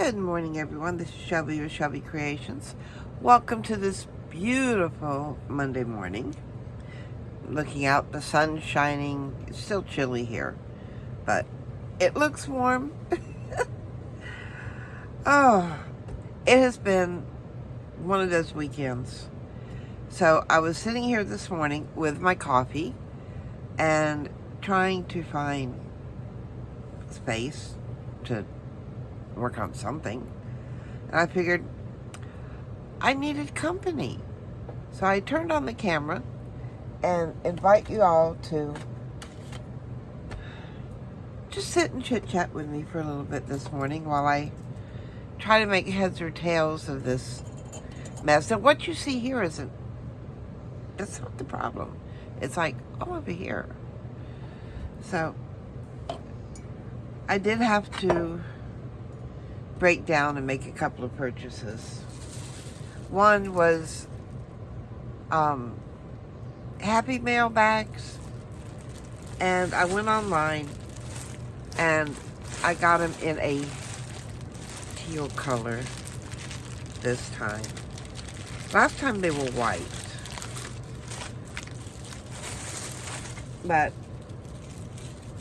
Good morning, everyone. This is Shelby with Shelby Creations. Welcome to this beautiful Monday morning. Looking out, the sun's shining. It's still chilly here, but it looks warm. Oh, it has been one of those weekends. So I was sitting here this morning with my coffee and trying to find space to work on something. And I figured I needed company. So I turned on the camera and invite you all to just sit and chit chat with me for a little bit this morning while I try to make heads or tails of this mess. And what you see here that's not the problem. It's like all over here. So I did have to break down and make a couple of purchases. One was Happy Mail bags, and I went online and I got them in a teal color this time. Last time they were white,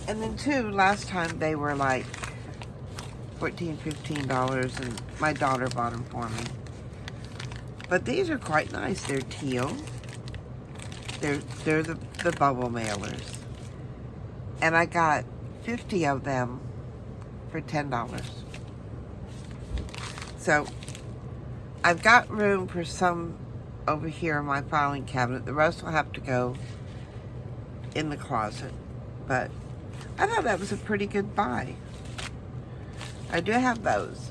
and then two, last time they were like $14, $15, and my daughter bought them for me. But these are quite nice. They're teal. They're the bubble mailers. And I got 50 of them for $10. So I've got room for some over here in my filing cabinet. The rest will have to go in the closet. But I thought that was a pretty good buy. I do have those.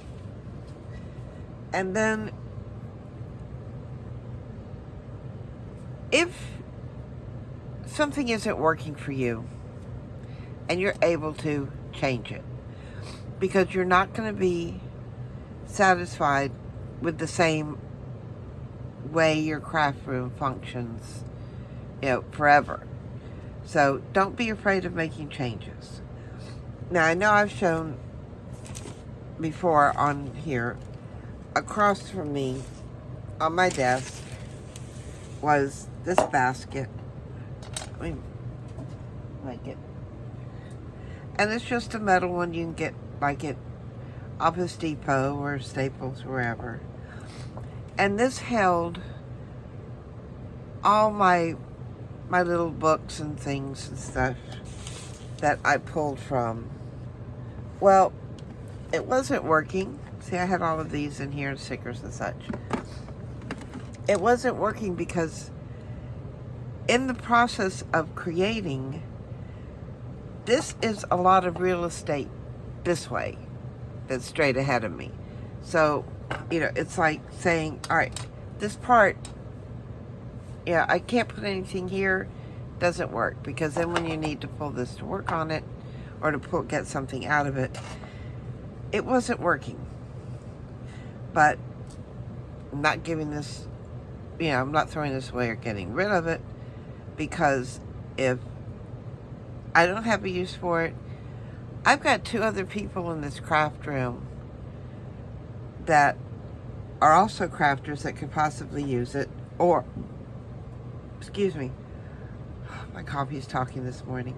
And then if something isn't working for you and you're able to change it, because you're not going to be satisfied with the same way your craft room functions, forever. So don't be afraid of making changes. Now, I know I've shown before on here, across from me on my desk was this basket. Let me make it. And it's just a metal one. You can get like it Office Depot or Staples, wherever. And this held all my little books and things and stuff that I pulled from. Well, it wasn't working. See, I had all of these in here, stickers and such. It wasn't working because in the process of creating, this is a lot of real estate this way that's straight ahead of me. So, it's like saying, all right, this part, I can't put anything here, doesn't work, because then when you need to pull this to work on it or to get something out of it, it wasn't working. But I'm not giving this, I'm not throwing this away or getting rid of it, because if I don't have a use for it, I've got two other people in this craft room that are also crafters that could possibly use it, or, excuse me, my coffee's talking this morning.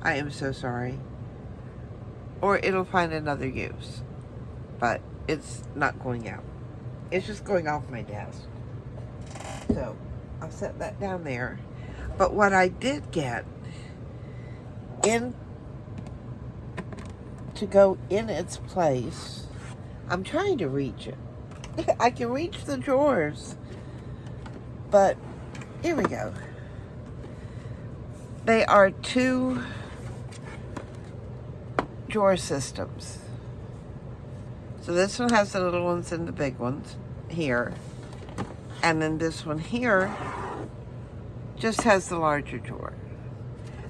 I am so sorry. Or it'll find another use, but it's not going out. It's just going off my desk. So I'll set that down there. But what I did get to go in its place, I'm trying to reach it. I can reach the drawers, but here we go. They are two drawer systems. So this one has the little ones and the big ones here. And then this one here just has the larger drawer.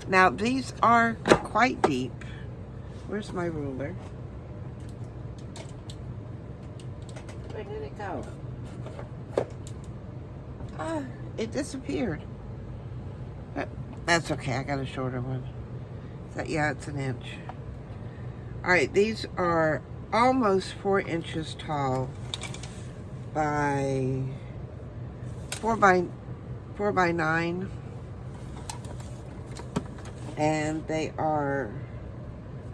Now these are quite deep. Where's my ruler? Where did it go? It disappeared. That's okay, I got a shorter one. Yeah, it's an inch. All right, these are almost 4 inches tall by 4 by 9, and they are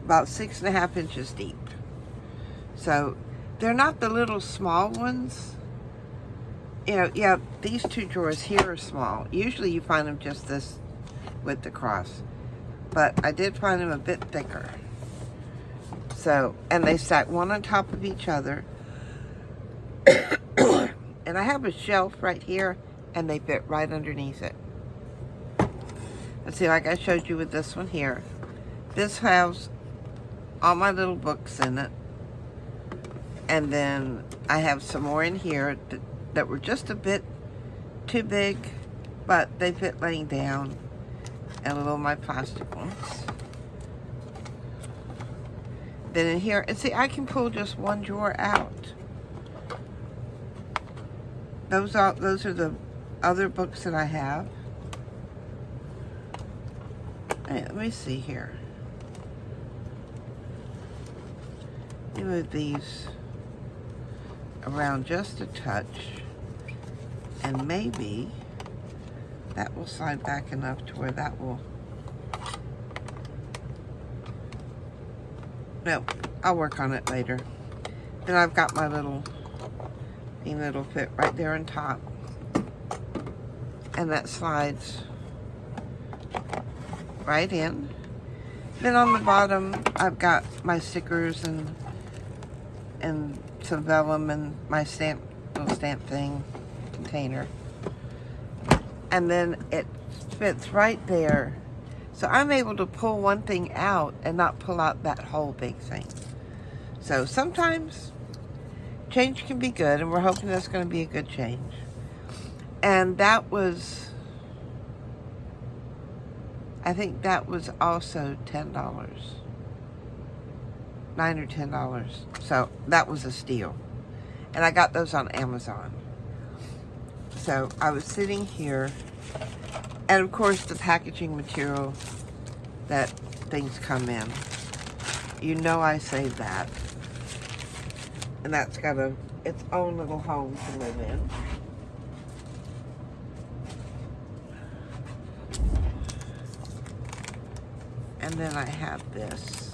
about 6.5 inches deep. So they're not the little small ones. You know, yeah, these 2 drawers here are small. Usually you find them just this width across, but I did find them a bit thicker. So, and they stack one on top of each other. And I have a shelf right here, and they fit right underneath it. Let's see, like I showed you with this one here. This has all my little books in it. And then I have some more in here that were just a bit too big, but they fit laying down. And a little of my plastic ones. Then in here, and see, I can pull just one drawer out. Those are the other books that I have. Hey, let me see here. Let me move these around just a touch, and maybe that will slide back enough to where that will. No, I'll work on it later. Then I've got my little thing that'll fit right there on top, and that slides right in. Then on the bottom, I've got my stickers and some vellum and my little stamp thing container. And then it fits right there. So I'm able to pull one thing out and not pull out that whole big thing. So sometimes change can be good, and we're hoping that's going to be a good change. And that was, I think that was also $10. $9 or $10. So that was a steal. And I got those on Amazon. So I was sitting here, and of course the packaging material that things come in, you know, I saved that. And that's got its own little home to live in. And then I have this.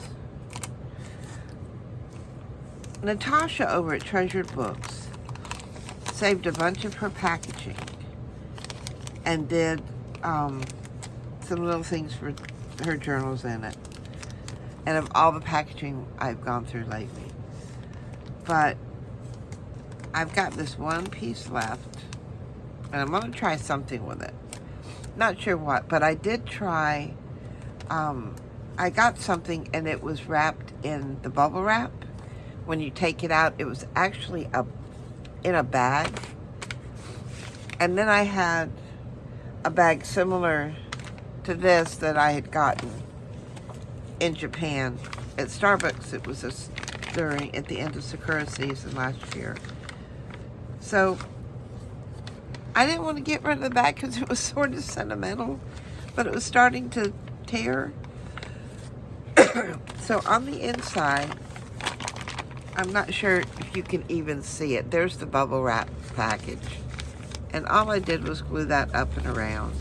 Natasha over at Treasured Books saved a bunch of her packaging and did some little things for her journals in it, and of all the packaging I've gone through lately. But I've got this one piece left, and I'm going to try something with it. Not sure what, but I did try, I got something and it was wrapped in the bubble wrap. When you take it out, it was actually in a bag. And then I had a bag similar to this that I had gotten in Japan at Starbucks. It was at the end of Sakura season last year. So I didn't want to get rid of the bag because it was sort of sentimental, but it was starting to tear. So on the inside, I'm not sure if you can even see it. There's the bubble wrap package. And all I did was glue that up and around.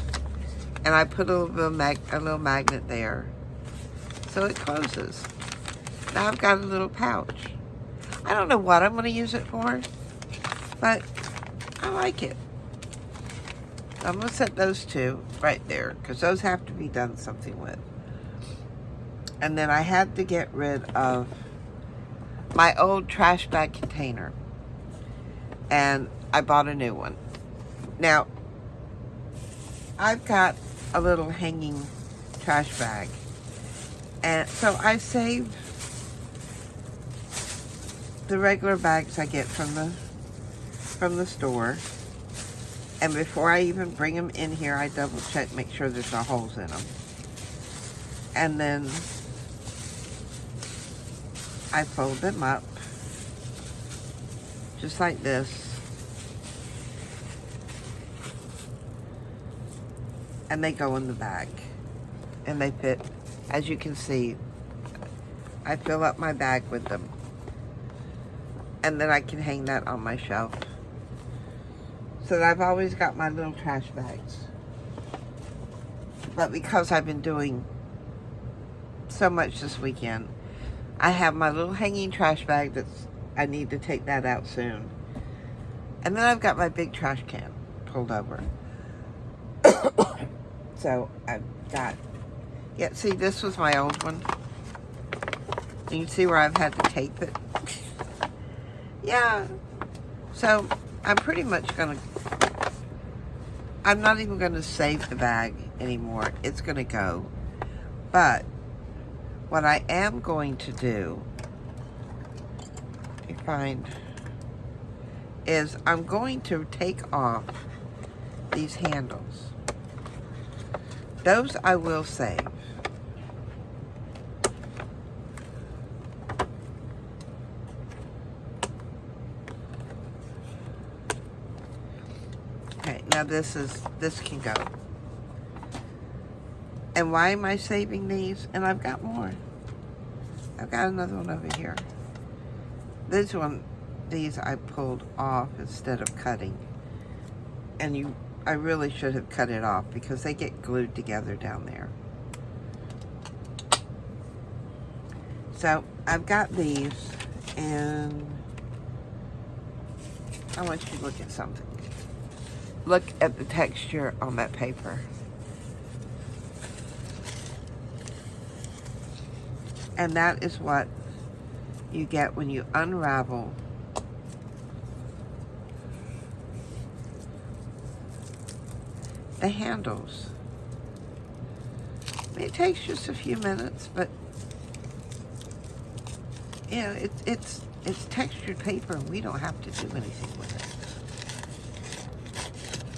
And I put a little magnet there. So it closes. Now I've got a little pouch. I don't know what I'm going to use it for, but I like it. So I'm going to set those two right there, because those have to be done something with. And then I had to get rid of my old trash bag container, and I bought a new one. Now, I've got a little hanging trash bag, and so I saved the regular bags I get from the store, and before I even bring them in here, I double check, make sure there's no holes in them, and then I fold them up just like this, and they go in the bag, and they fit. As you can see, I fill up my bag with them. And then I can hang that on my shelf. So that I've always got my little trash bags. But because I've been doing so much this weekend, I have my little hanging trash bag I need to take that out soon. And then I've got my big trash can pulled over. So I've got, yeah, see, this was my old one. You can see where I've had to tape it. Yeah. So I'm pretty much gonna, I'm not even gonna save the bag anymore. It's gonna go. But what I am going to do, let me find, is I'm going to take off these handles. Those I will save. Okay, now this can go. And why am I saving these? And I've got more. I've got another one over here. These I pulled off instead of cutting. And I really should have cut it off because they get glued together down there. So I've got these, and I want you to look at something. Look at the texture on that paper. And that is what you get when you unravel the handles. It takes just a few minutes, but yeah, it's textured paper, and we don't have to do anything with it.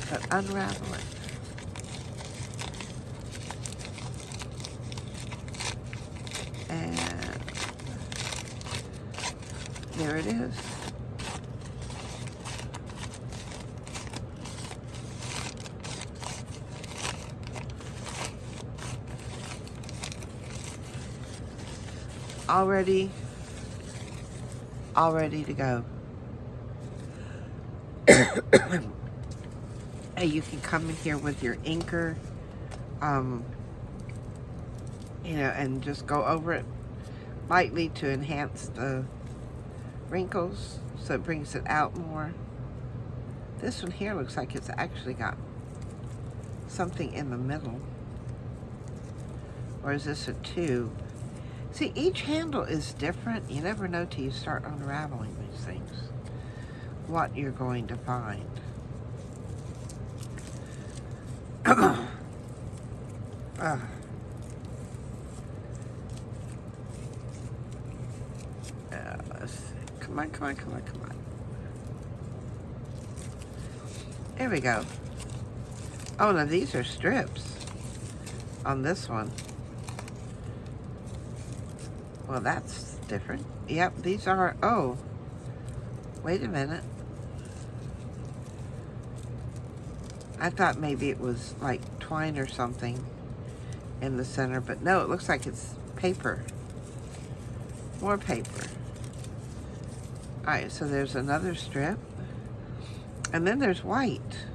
But unravel it. And there it is. All ready to go. Hey, you can come in here with your inker, and just go over it lightly to enhance the wrinkles, so it brings it out more. This one here looks like it's actually got something in the middle. Or is this a 2? See, each handle is different. You never know till you start unraveling these things what you're going to find. Let's see. Come on. There we go. Oh, now these are strips on this one. Well, that's different. Yep, these are, oh, wait a minute. I thought maybe it was like twine or something in the center, but no, it looks like it's paper. More paper. All right, so there's another strip. And then there's white.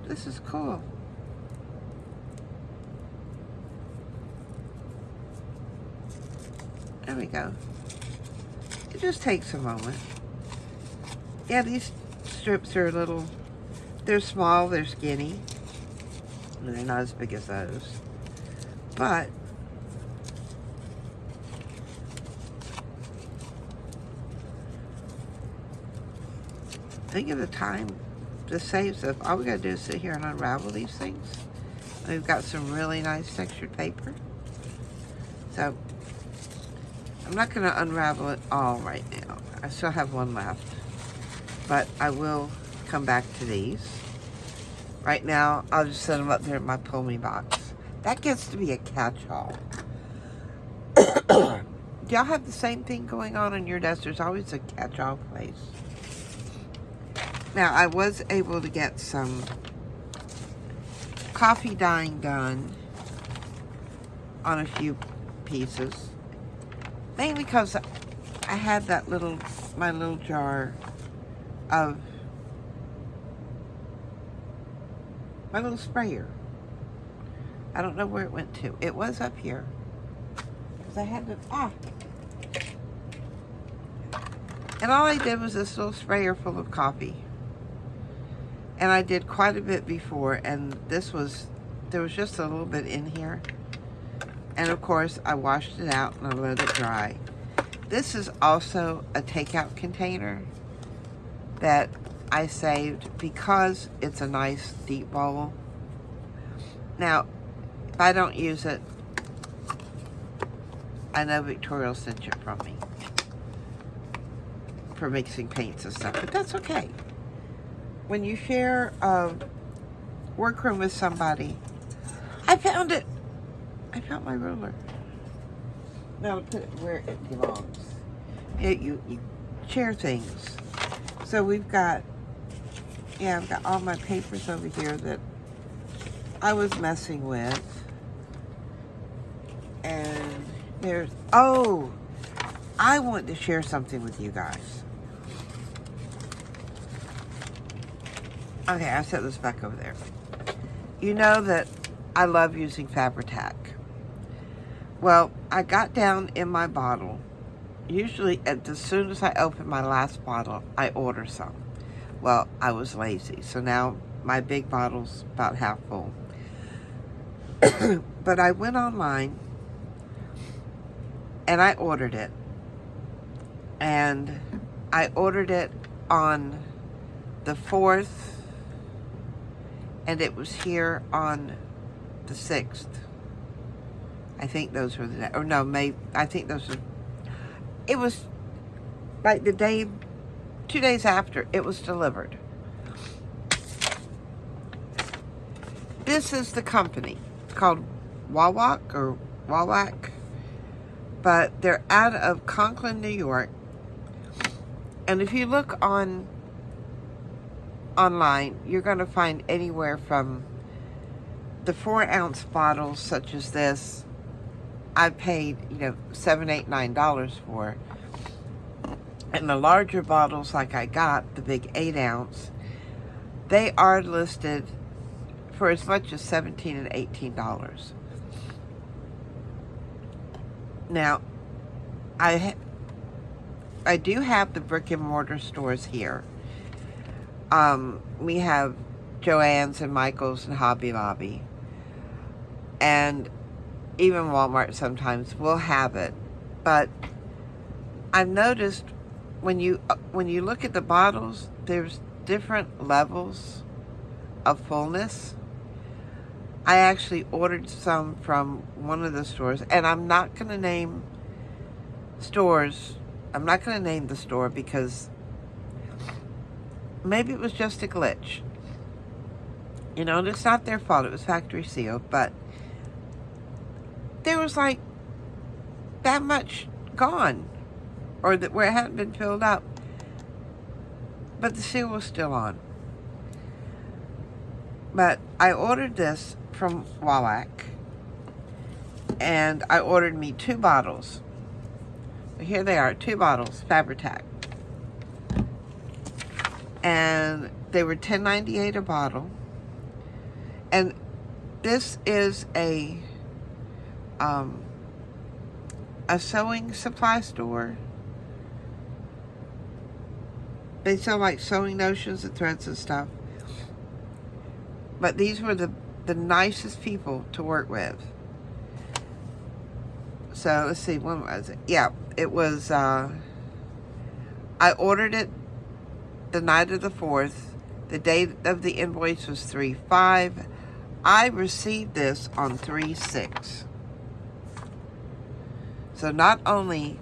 This is cool. There we go. It just takes a moment. Yeah, these strips are they're small, they're skinny. They're not as big as those. But think of the time this saves us. All we gotta do is sit here and unravel these things. We've got some really nice textured paper. So I'm not gonna unravel it all right now. I still have one left. But I will come back to these. Right now, I'll just set them up there in my pull me box. That gets to be a catch-all. Do y'all have the same thing going on in your desk? There's always a catch-all place. Now, I was able to get some coffee dyeing done on a few pieces. Mainly because I had my little jar of my little sprayer. I don't know where it went to. It was up here. Because I had to, And all I did was this little sprayer full of coffee. And I did quite a bit before, and there was just a little bit in here. And of course, I washed it out and I let it dry. This is also a takeout container that I saved because it's a nice deep bowl. Now, if I don't use it, I know Victoria will cinch it from me for mixing paints and stuff, but that's okay. When you share a workroom with somebody, I found it. I found my ruler. Now to put it where it belongs. You share things. So we've got, I've got all my papers over here that I was messing with. And there's, I want to share something with you guys. Okay, I set this back over there. You know that I love using Fabri-Tac. Well, I got down in my bottle. Usually, as soon as I open my last bottle, I order some. Well, I was lazy, so now my big bottle's about half full. But I went online, and I ordered it. And I ordered it on the 4th, and it was here on the 6th. I think those were the, or no, May, I think those were, it was like the day, 2 days after it was delivered. This is the company. It's called Wawak or Wawak, but they're out of Conklin, New York. And if you look online, you're going to find anywhere from the 4-ounce bottles such as this. I paid, $7, $8, $9 for. And the larger bottles like I got, the big 8-ounce, they are listed for as much as $17 and $18. Now, I do have the brick and mortar stores here. We have Joann's and Michael's and Hobby Lobby. And even Walmart sometimes will have it. But I've noticed when you look at the bottles, there's different levels of fullness. I actually ordered some from one of the stores, and I'm not going to name stores. I'm not going to name the store because maybe it was just a glitch. And it's not their fault. It was factory sealed, but there was like that much gone, or that where it hadn't been filled up, but the seal was still on. But I ordered this from Wawak, and I ordered me 2 bottles. Here they are, 2 bottles, Fabri-Tac. And they were $10.98 a bottle. And this is a sewing supply store. They sell like sewing notions and threads and stuff. But these were the nicest people to work with. So let's see, when was it? Yeah, it was, I ordered it the night of the 4th. The date of the invoice was 3/5. I received this on 3/6. So not only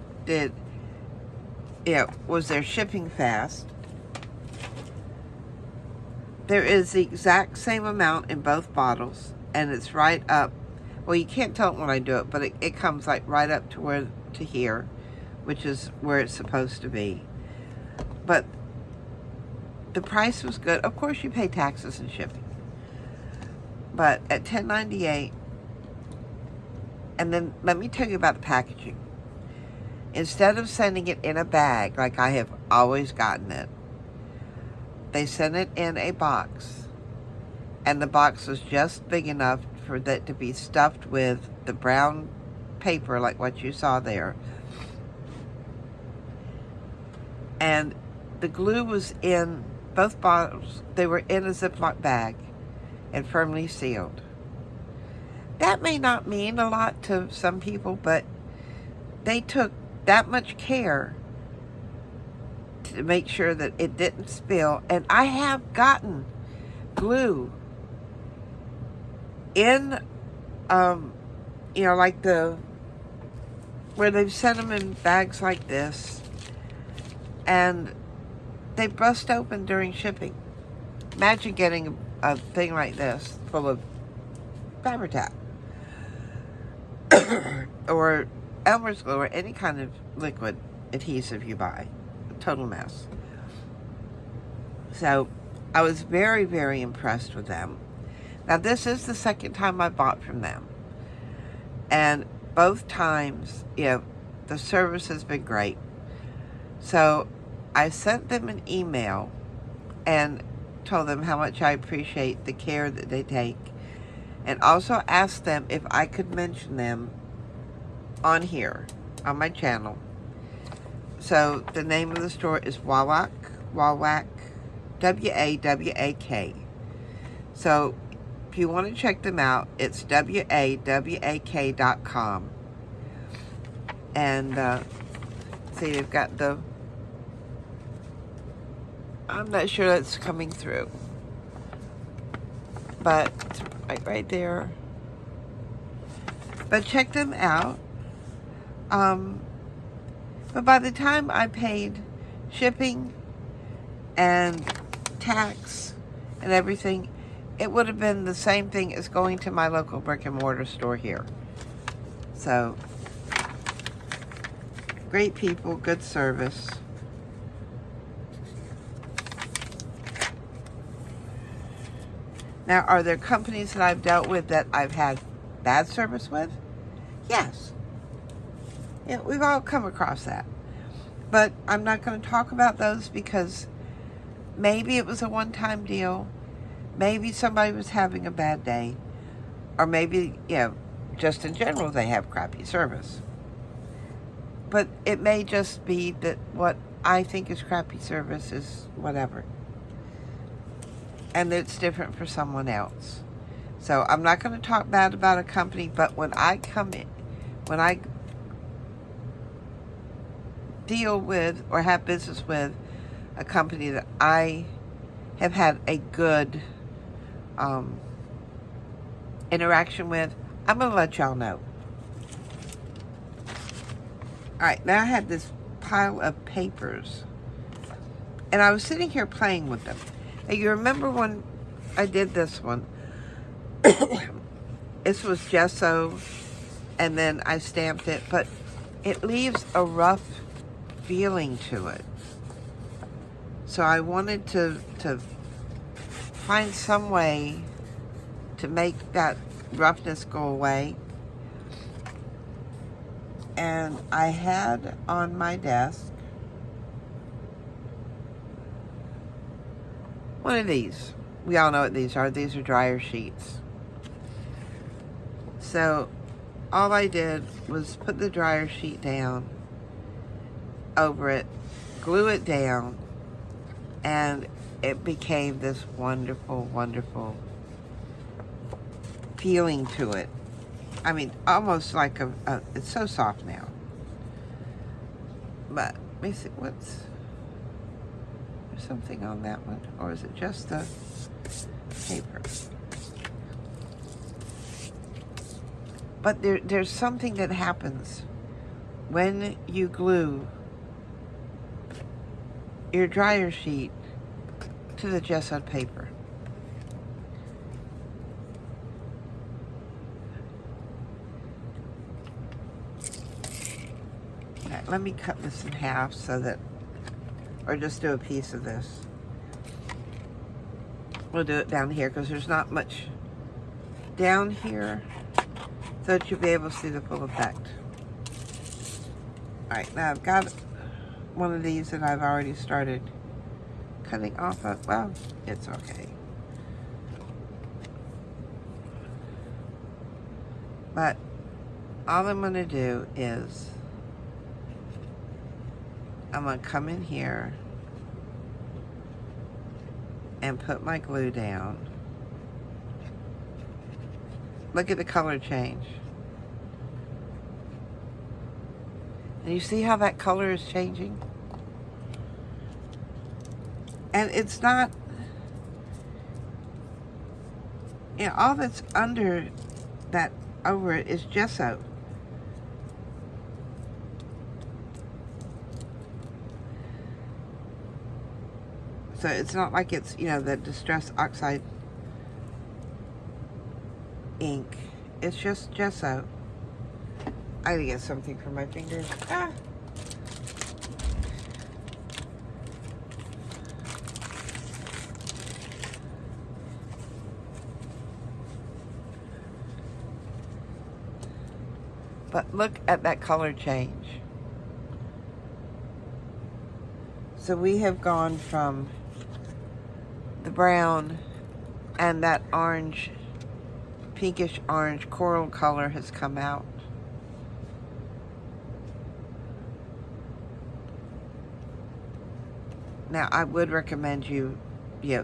was their shipping fast, there is the exact same amount in both bottles, and it's right up. Well, you can't tell it when I do it, but it comes like right up to here, which is where it's supposed to be. But the price was good. Of course, you pay taxes and shipping. But at $10.98, and then let me tell you about the packaging. Instead of sending it in a bag like I have always gotten it, they sent it in a box. And the box was just big enough for that to be stuffed with the brown paper like what you saw there. And the glue was in both bottles. They were in a Ziploc bag and firmly sealed. That may not mean a lot to some people, but they took that much care to make sure that it didn't spill. And I have gotten glue in, like where they've sent them in bags like this, and they bust open during shipping. Imagine getting a thing like this full of Fabri-Tac or Elmer's glue or any kind of liquid adhesive you buy. A total mess. So I was very, very impressed with them. Now this is the second time I bought from them. And both times, the service has been great. So I sent them an email and told them how much I appreciate the care that they take, and also asked them if I could mention them on here, on my channel. So the name of the store is Wawak, W-A-W-A-K. So if you want to check them out, it's WAWAK.com. And see, they've got I'm not sure that's coming through, but it's right there. But check them out. But by the time I paid shipping and tax and everything, it would have been the same thing as going to my local brick and mortar store here. So, great people, good service. Now, are there companies that I've dealt with that I've had bad service with? Yes. We've all come across that. But I'm not going to talk about those because maybe it was a one-time deal. Maybe somebody was having a bad day. Or maybe, just in general, they have crappy service. But it may just be that what I think is crappy service is whatever. And it's different for someone else. So I'm not going to talk bad about a company, but when I deal with or have business with a company that I have had a good interaction with, I'm going to let y'all know. Alright, now I had this pile of papers, and I was sitting here playing with them. Now, you remember when I did this one? This was gesso, and then I stamped it, but it leaves a rough feeling to it. So I wanted to find some way to make that roughness go away. And I had on my desk one of these. We all know what these are. These are dryer sheets. So all I did was put the dryer sheet down over it, glue it down, and it became this wonderful, wonderful feeling to it. I mean, almost like it's so soft now. But let me see, there's something on that one, or is it just the paper? But there's something that happens when you glue your dryer sheet to the gessoed paper. Right, let me cut this in half so that, or just do a piece of this. We'll do it down here because there's not much down here, so that you'll be able to see the full effect. Alright, now I've got one of these that I've already started cutting off of. Well, it's okay. But all I'm going to do is I'm going to come in here and put my glue down. Look at the color change. And you see how that color is changing? And it's not, you know, all that's under that, over it is gesso. So it's not like it's, you know, the Distress Oxide ink. It's just gesso. I gotta get something for my fingers. Ah. But look at that color change. So we have gone from the brown and that orange, pinkish orange coral color has come out. Now I would recommend you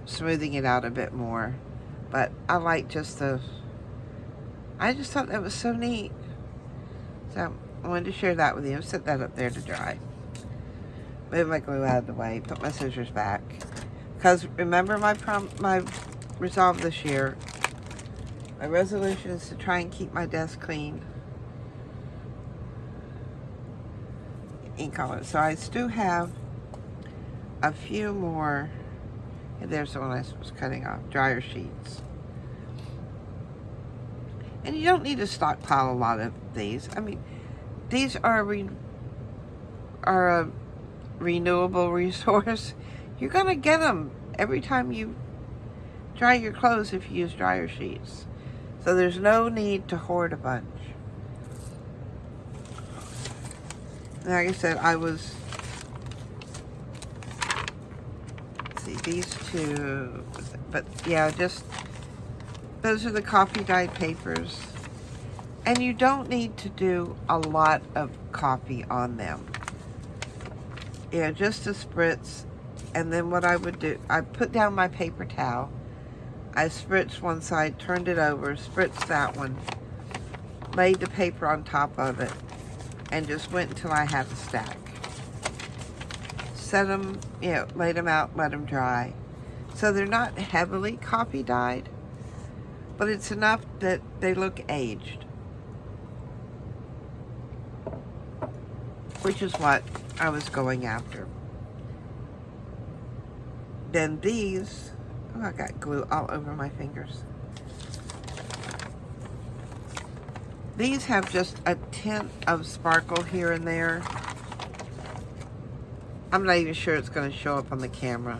smoothing it out a bit more, but I like just the, I just thought that was so neat. So I wanted to share that with you. Set that up there to dry. Move my glue out of the way. Put my scissors back. Because remember my resolve this year. My resolution is to try and keep my desk clean. Ink on it. So I still have a few more. And there's the one I was cutting off. Dryer sheets. And you don't need to stockpile a lot of these. I mean, these are a renewable resource. You're going to get them every time you dry your clothes if you use dryer sheets. So there's no need to hoard a bunch. And like I said, let's see, these two, but yeah, just, those are the coffee dyed papers. And you don't need to do a lot of coffee on them. Yeah, just a spritz. And then what I would do, I put down my paper towel. I spritzed one side, turned it over, spritzed that one, laid the paper on top of it, and just went until I had a stack. Set them, laid them out, let them dry. So they're not heavily coffee dyed, but it's enough that they look aged. Which is what I was going after. Then these, oh, I got glue all over my fingers. These have just a tint of sparkle here and there. I'm not even sure it's going to show up on the camera.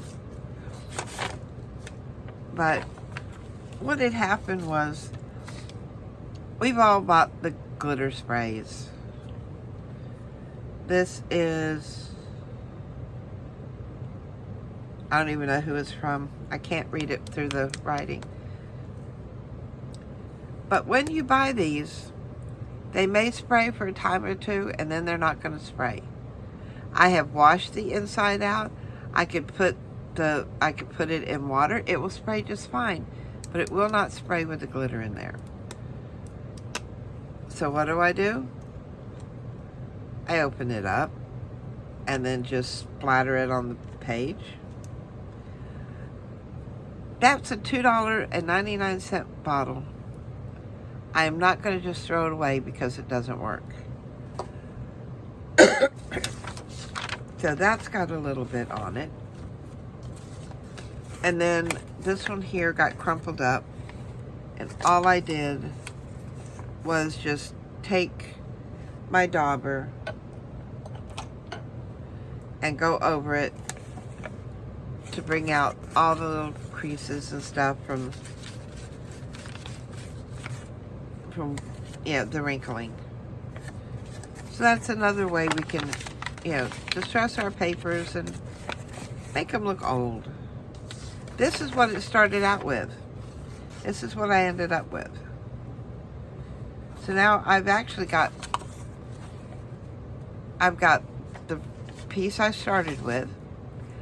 But what had happened was, we've all bought the glitter sprays. This is, I don't even know who it's from. I can't read it through the writing. But when you buy these, they may spray for a time or two and then they're not going to spray. I have washed the inside out. I could put it in water. It will spray just fine, but it will not spray with the glitter in there. So what do? I open it up and then just splatter it on the page. That's a $2.99 bottle. I am not going to just throw it away because it doesn't work. So that's got a little bit on it. And then this one here got crumpled up. And all I did was just take my dauber and go over it to bring out all the little creases and stuff from the wrinkling. So that's another way we can, you know, distress our papers and make them look old. This is what it started out with. This is what I ended up with. So now I've got the piece I started with.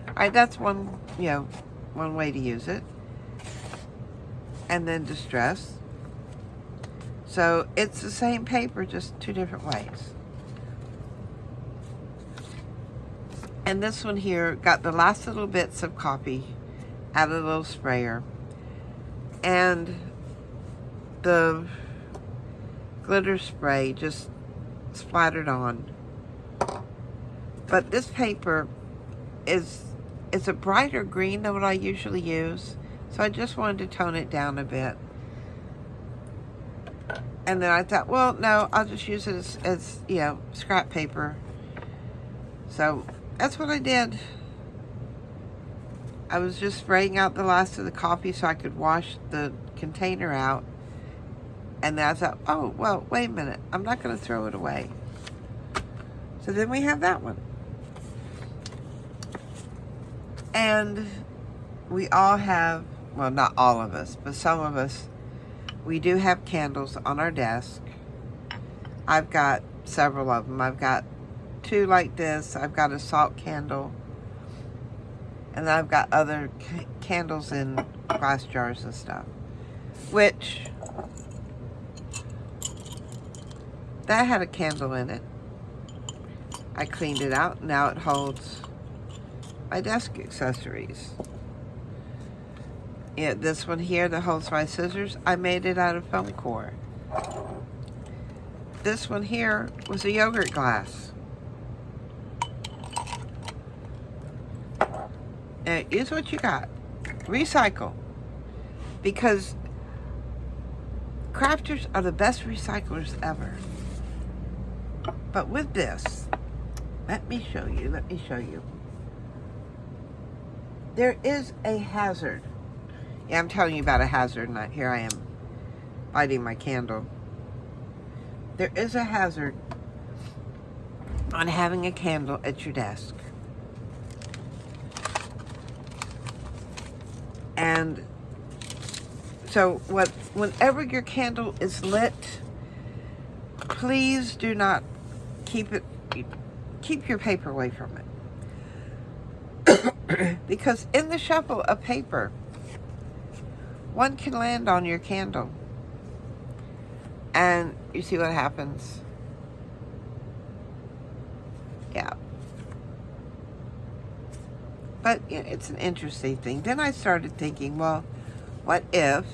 All right, that's one, you know, one way to use it. And then distress. So it's the same paper, just two different ways. And this one here got the last little bits of copy out of the little sprayer. And the glitter spray just splattered on. But this paper is a brighter green than what I usually use. So I just wanted to tone it down a bit. And then I thought, well, no, I'll just use it as you know, scrap paper. So that's what I did. I was just spraying out the last of the coffee so I could wash the container out. And then I thought, oh, well, wait a minute. I'm not going to throw it away. So then we have that one. And we all have, well, not all of us, but some of us, we do have candles on our desk. I've got several of them. I've got two like this. I've got a salt candle. And then I've got other candles in glass jars and stuff. Which, that had a candle in it. I cleaned it out. Now it holds my desk accessories. Yeah, this one here that holds my scissors, I made it out of foam core. This one here was a yogurt glass. Now, use what you got. Recycle. Because crafters are the best recyclers ever. But with this, let me show you. There is a hazard. Yeah, I'm telling you about a hazard, and here I am lighting my candle. There is a hazard on having a candle at your desk. And so whenever your candle is lit, please do not keep your paper away from it. Because in the shuffle of paper, one can land on your candle. And you see what happens? Yeah. But you know, it's an interesting thing. Then I started thinking, well, what if?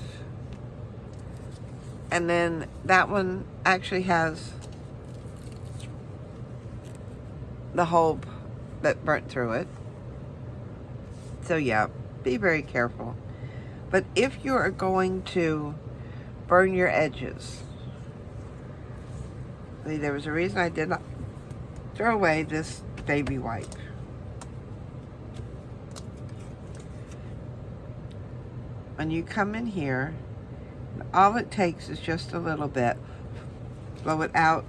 And then that one actually has the hole that burnt through it. So yeah, be very careful. But if you are going to burn your edges, see, there was a reason I did not throw away this baby wipe. When you come in here, all it takes is just a little bit. Blow it out,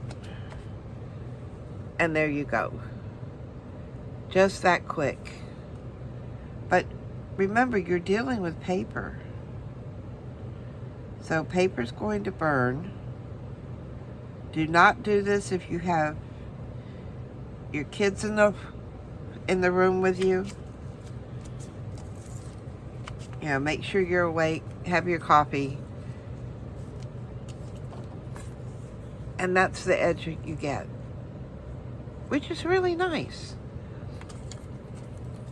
and there you go. Just that quick. But remember, you're dealing with paper. So paper's going to burn. Do not do this if you have your kids in the room with you. You know, make sure you're awake, have your coffee. And that's the edge you get, which is really nice.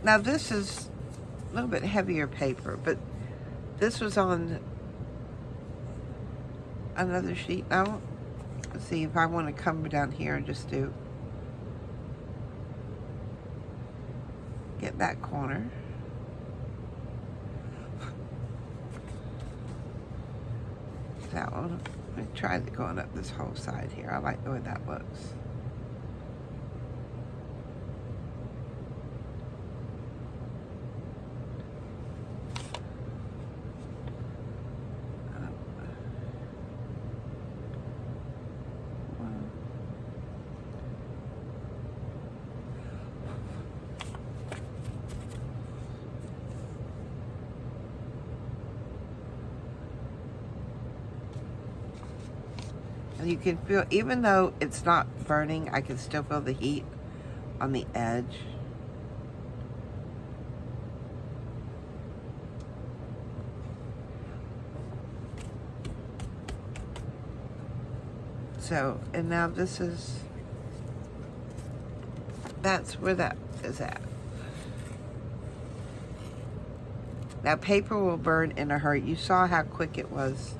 Now this is a little bit heavier paper, but this was on another sheet. Now, let's see if I want to come down here and just get that corner. That one. I tried going up this whole side here. I like the way that looks. you can feel, even though it's not burning, I can still feel the heat on the edge. So, and now that's where that is at. Now, paper will burn in a hurry. You saw how quick it was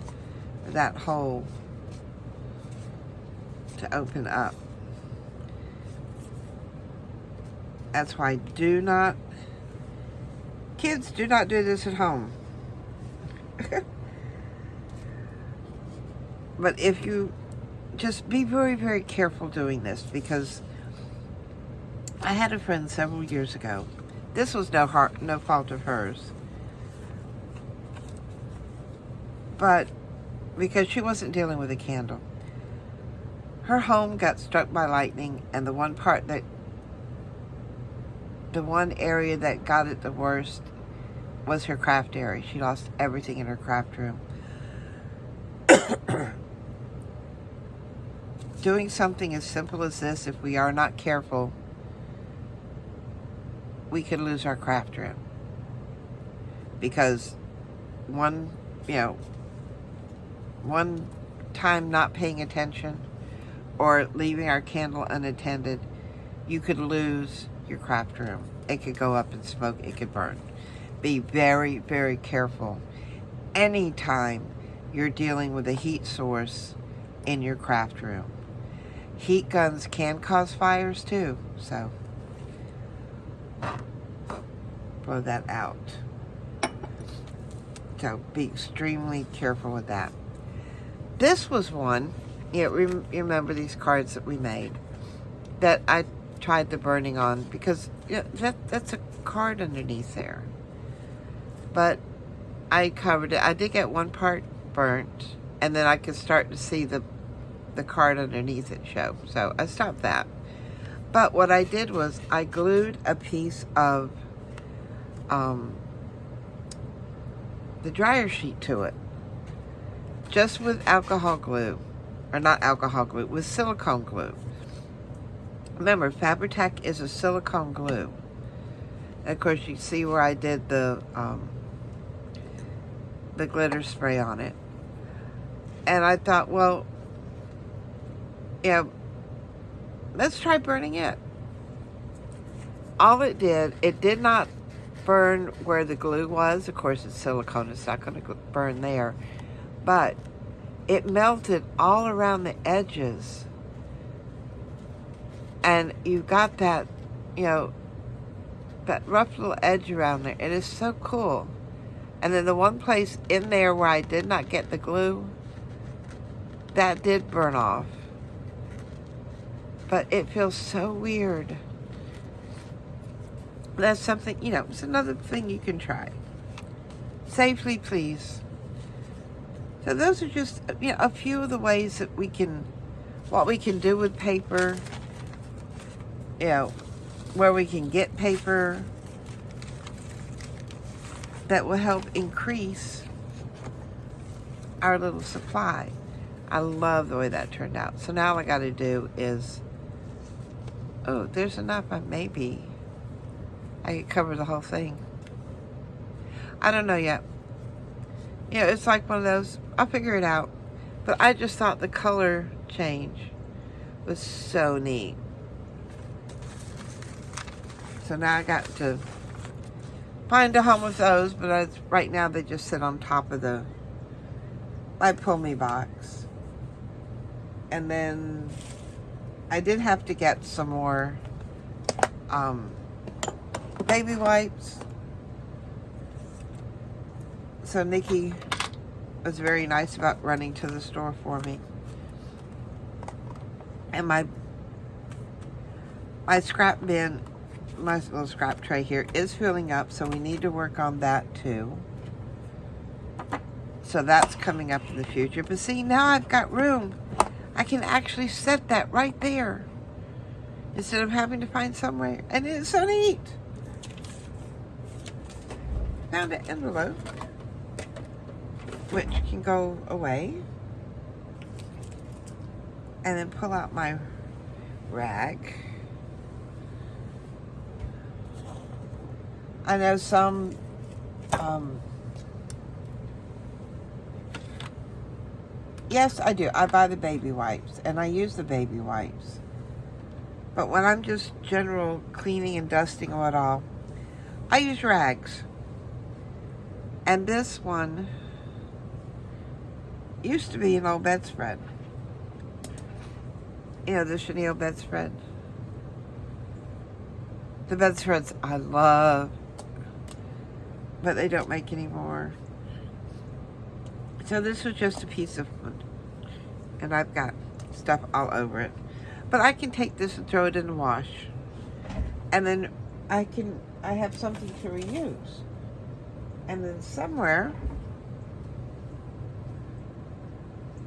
for that hole to open up. That's why kids, do not do this at home. But if you just be very, very careful doing this, because I had a friend several years ago. This was no fault of hers. But because she wasn't dealing with a candle. Her home got struck by lightning, and the one area that got it the worst was her craft area. She lost everything in her craft room. Doing something as simple as this, if we are not careful, we could lose our craft room. Because one time not paying attention or leaving our candle unattended, you could lose your craft room. It could go up in smoke, it could burn. Be very, very careful anytime you're dealing with a heat source in your craft room. Heat guns can cause fires too, so blow that out. So be extremely careful with that. This was one, remember these cards that we made that I tried the burning on, because that's a card underneath there. But I covered it. I did get one part burnt, and then I could start to see the card underneath it show. So I stopped that. But what I did was I glued a piece of the dryer sheet to it, just with alcohol glue, or not alcohol glue, with silicone glue. Remember, Fabri-Tac is a silicone glue. And of course, you see where I did the glitter spray on it. And I thought, well, let's try burning it. All it did not burn where the glue was. Of course, it's silicone, it's not going to burn there. But it melted all around the edges. And you got that, that rough little edge around there. It is so cool. And then the one place in there where I did not get the glue, that did burn off. But it feels so weird. That's something, it's another thing you can try. Safely, please. So those are just, a few of the ways that what we can do with paper, where we can get paper that will help increase our little supply. I love the way that turned out. So now all I got to do is, there's enough. Maybe I could cover the whole thing. I don't know yet. It's like one of those, I'll figure it out. But I just thought the color change was so neat. So now I got to find a home with those, but right now they just sit on top of my pull-me box. And then I did have to get some more baby wipes. So Nikki was very nice about running to the store for me. And my scrap bin, my little scrap tray here, is filling up, so we need to work on that too. So that's coming up in the future. But see, now I've got room. I can actually set that right there instead of having to find somewhere. And it's so neat. Found an envelope, which can go away. and then pull out my rag. I know some yes, I do. I buy the baby wipes, and I use the baby wipes. But when I'm just general cleaning and dusting or at all, I use rags. And this one used to be an old bedspread. You know, the chenille bedspread. The bedspreads I love, but they don't make anymore. So this was just a piece of wood, and I've got stuff all over it. But I can take this and throw it in the wash, and then I have something to reuse. And then somewhere,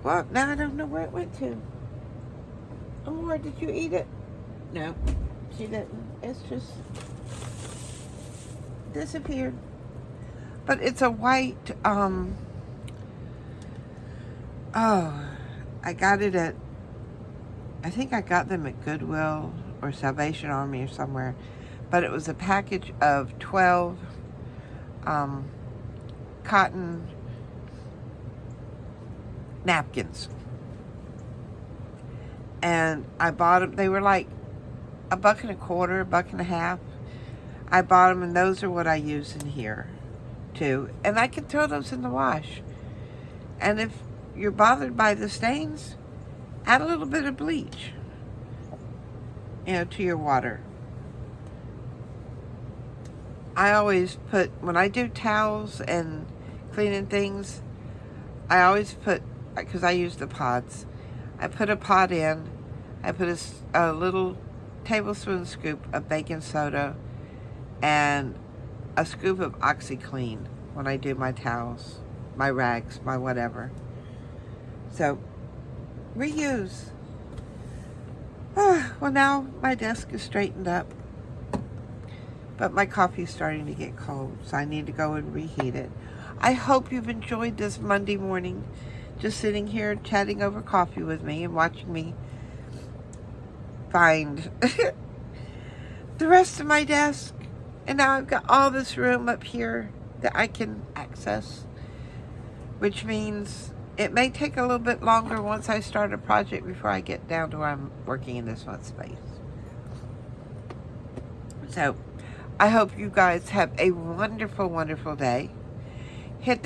well, now I don't know where it went to. Amor, did you eat it? No, she didn't. It's just disappeared. But it's a white, oh, I got it at, I think I got them at Goodwill or Salvation Army or somewhere. But it was a package of 12 cotton napkins. And I bought them, they were like $1.25, $1.50. I bought them, and those are what I use in here too. And I can throw those in the wash. And if you're bothered by the stains, add a little bit of bleach, to your water. I always put, when I do towels and cleaning things, I always put, because I use the pods, I put a pod in, I put a little tablespoon scoop of baking soda and a scoop of OxiClean when I do my towels, my rags, my whatever. So, reuse. Well, now my desk is straightened up, but my coffee is starting to get cold, so I need to go and reheat it. I hope you've enjoyed this Monday morning, just sitting here chatting over coffee with me and watching me find the rest of my desk. And now I've got all this room up here that I can access, which means it may take a little bit longer once I start a project before I get down to where I'm working in this one space. So, I hope you guys have a wonderful, wonderful day. Give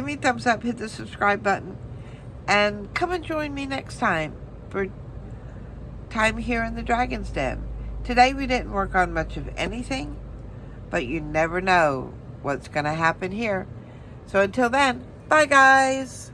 me a thumbs up, hit the subscribe button, and come and join me next time for time here in the Dragon's Den. Today we didn't work on much of anything, but you never know what's going to happen here. So until then, bye guys!